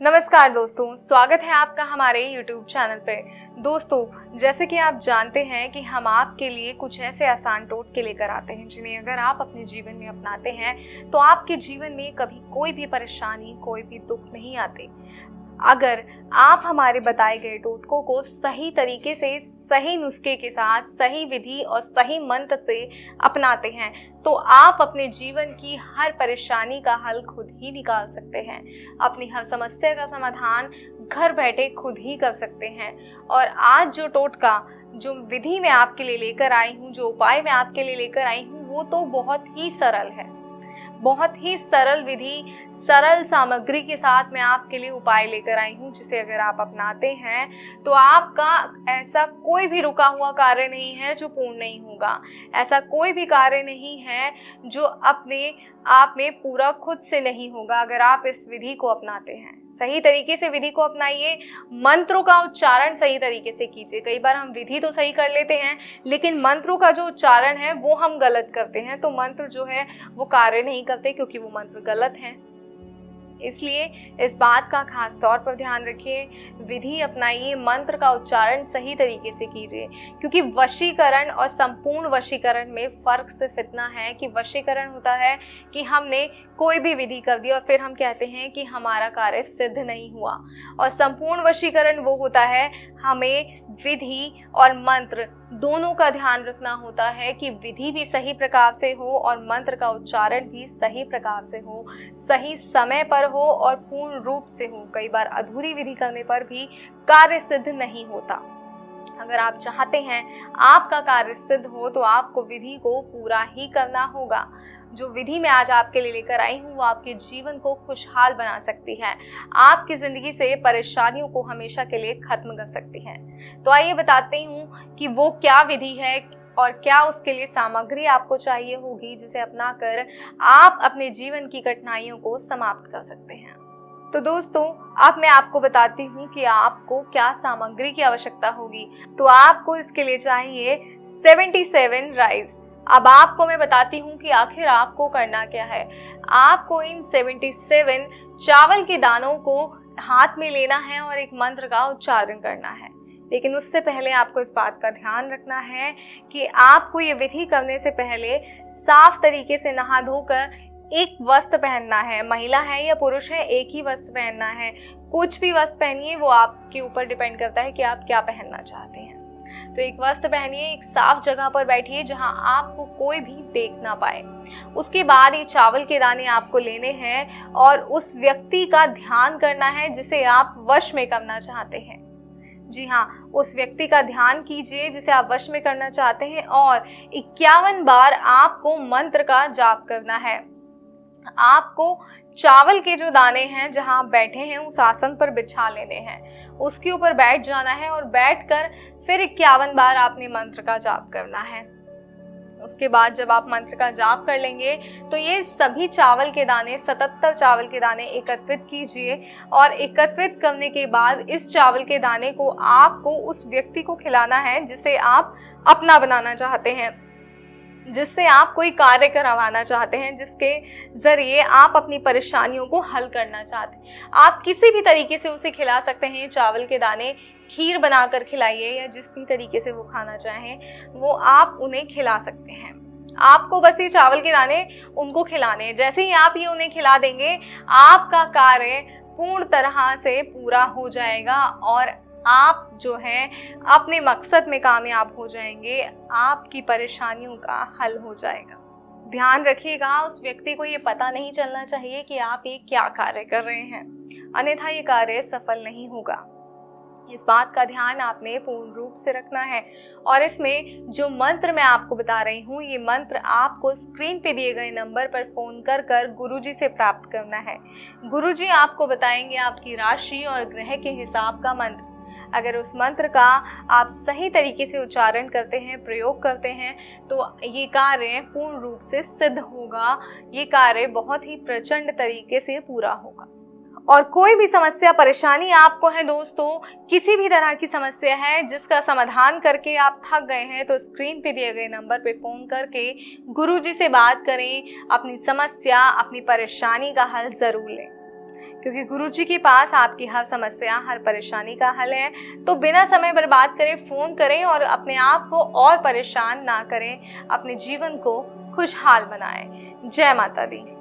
नमस्कार दोस्तों, स्वागत है आपका हमारे YouTube चैनल पे। दोस्तों, जैसे कि आप जानते हैं कि हम आपके लिए कुछ ऐसे आसान टोटके लेकर आते हैं जिन्हें अगर आप अपने जीवन में अपनाते हैं तो आपके जीवन में कभी कोई भी परेशानी, कोई भी दुख नहीं आते। अगर आप हमारे बताए गए टोटकों को सही तरीके से, सही नुस्खे के साथ, सही विधि और सही मंत्र से अपनाते हैं तो आप अपने जीवन की हर परेशानी का हल खुद ही निकाल सकते हैं। अपनी हर समस्या का समाधान घर बैठे खुद ही कर सकते हैं। और आज जो टोटका, जो विधि मैं आपके लिए लेकर आई हूँ, जो उपाय मैं आपके लिए लेकर आई हूँ, वो तो बहुत ही सरल है। बहुत ही सरल विधि, सरल सामग्री के साथ मैं आपके लिए उपाय लेकर आई हूँ जिसे अगर आप अपनाते हैं तो आपका ऐसा कोई भी रुका हुआ कार्य नहीं है जो पूर्ण नहीं होगा। ऐसा कोई भी कार्य नहीं है जो अपने आप में पूरा खुद से नहीं होगा अगर आप इस विधि को अपनाते हैं। सही तरीके से विधि को अपनाइए, मंत्रों का उच्चारण सही तरीके से कीजिए। कई बार हम विधि तो सही कर लेते हैं लेकिन मंत्रों का जो उच्चारण है वो हम गलत करते हैं, तो मंत्र जो है वो कार्य नहीं करते क्योंकि वो मंत्र गलत हैं। इसलिए इस बात का खास तौर पर ध्यान रखिए, विधि अपनाइए, मंत्र का उच्चारण सही तरीके से कीजिए। क्योंकि वशीकरण और संपूर्ण वशीकरण में फ़र्क सिर्फ इतना है कि वशीकरण होता है कि हमने कोई भी विधि कर दी और फिर हम कहते हैं कि हमारा कार्य सिद्ध नहीं हुआ, और संपूर्ण वशीकरण वो होता है हमें विधि और मंत्र दोनों का ध्यान रखना होता है कि विधि भी सही प्रकार से हो और मंत्र का उच्चारण भी सही प्रकार से हो, सही समय पर हो और पूर्ण रूप से हो। कई बार अधूरी विधि करने पर भी कार्य सिद्ध नहीं होता। अगर आप चाहते हैं आपका कार्य सिद्ध हो तो आपको विधि को पूरा ही करना होगा। जो विधि मैं आज आपके लिए लेकर आई हूँ वो आपके जीवन को खुशहाल बना सकती है, आपकी ज़िंदगी से परेशानियों को हमेशा के लिए खत्म कर सकती है। तो आइए बताती हूँ कि वो क्या विधि है और क्या उसके लिए सामग्री आपको चाहिए होगी जिसे अपनाकर आप अपने जीवन की कठिनाइयों को समाप्त कर सकते हैं। तो दोस्तों, अब मैं आपको बताती हूँ कि आपको क्या सामग्री की आवश्यकता होगी। तो आपको इसके लिए चाहिए 77 राइस। अब आपको मैं बताती हूँ कि आखिर आपको करना क्या है। आपको इन 77 चावल के दानों को हाथ में लेना है और एक मंत्र का उच्चारण करना है। लेकिन उससे पहले आपको इस बात का ध्यान रखना है कि आपको ये विधि करने से पहले साफ तरीके से नहा धोकर एक वस्त्र पहनना है। महिला है या पुरुष है, एक ही वस्त्र पहनना है। कुछ भी वस्त्र पहनिए, वो आपके ऊपर डिपेंड करता है कि आप क्या पहनना चाहते हैं। तो एक वस्त्र पहनिए, एक साफ जगह पर बैठिए जहां आपको कोई भी देख ना पाए। उसके बाद ये चावल के दाने आपको लेने हैं और उस व्यक्ति का ध्यान करना है जिसे आप वश में करना चाहते हैं। जी हाँ, उस व्यक्ति का ध्यान कीजिए जिसे आप वश में करना चाहते हैं और 51 बार आपको मंत्र का जाप करना है। आपको चावल के जो दाने हैं जहां आप बैठे हैं उस आसन पर बिछा लेने हैं, उसके ऊपर बैठ जाना है और बैठकर फिर 51 बार आपने मंत्र का जाप करना है। उसके बाद जब आप मंत्र का जाप कर लेंगे तो ये सभी चावल के दाने, 77 चावल के दाने एकत्रित कीजिए और एकत्रित करने के बाद इस चावल के दाने को आपको उस व्यक्ति को खिलाना है जिसे आप अपना बनाना चाहते हैं, जिससे आप कोई कार्य करवाना चाहते हैं, जिसके ज़रिए आप अपनी परेशानियों को हल करना चाहते हैं। आप किसी भी तरीके से उसे खिला सकते हैं। चावल के दाने खीर बनाकर खिलाइए या जिस भी तरीके से वो खाना चाहें वो आप उन्हें खिला सकते हैं। आपको बस ये चावल के दाने उनको खिलाने हैं। जैसे ही आप ये उन्हें खिला देंगे आपका कार्य पूर्ण तरह से पूरा हो जाएगा और आप जो है अपने मकसद में कामयाब हो जाएंगे, आपकी परेशानियों का हल हो जाएगा। ध्यान रखिएगा, उस व्यक्ति को ये पता नहीं चलना चाहिए कि आप ये क्या कार्य कर रहे हैं, अन्यथा ये कार्य सफल नहीं होगा। इस बात का ध्यान आपने पूर्ण रूप से रखना है। और इसमें जो मंत्र मैं आपको बता रही हूँ, ये मंत्र आपको स्क्रीन पे दिए गए नंबर पर फ़ोन कर गुरुजी से प्राप्त करना है। गुरुजी आपको बताएंगे आपकी राशि और ग्रह के हिसाब का मंत्र। अगर उस मंत्र का आप सही तरीके से उच्चारण करते हैं, प्रयोग करते हैं तो ये कार्य पूर्ण रूप से सिद्ध होगा। ये कार्य बहुत ही प्रचंड तरीके से पूरा होगा। और कोई भी समस्या, परेशानी आपको है दोस्तों, किसी भी तरह की समस्या है जिसका समाधान करके आप थक गए हैं, तो स्क्रीन पे दिए गए नंबर पे फ़ोन करके गुरुजी से बात करें। अपनी समस्या, अपनी परेशानी का हल ज़रूर लें। क्योंकि गुरुजी के पास आपकी हर समस्या, हर परेशानी का हल है। तो बिना समय बर्बाद करे फ़ोन करें और अपने आप को और परेशान ना करें, अपने जीवन को खुशहाल बनाएं। जय माता दी।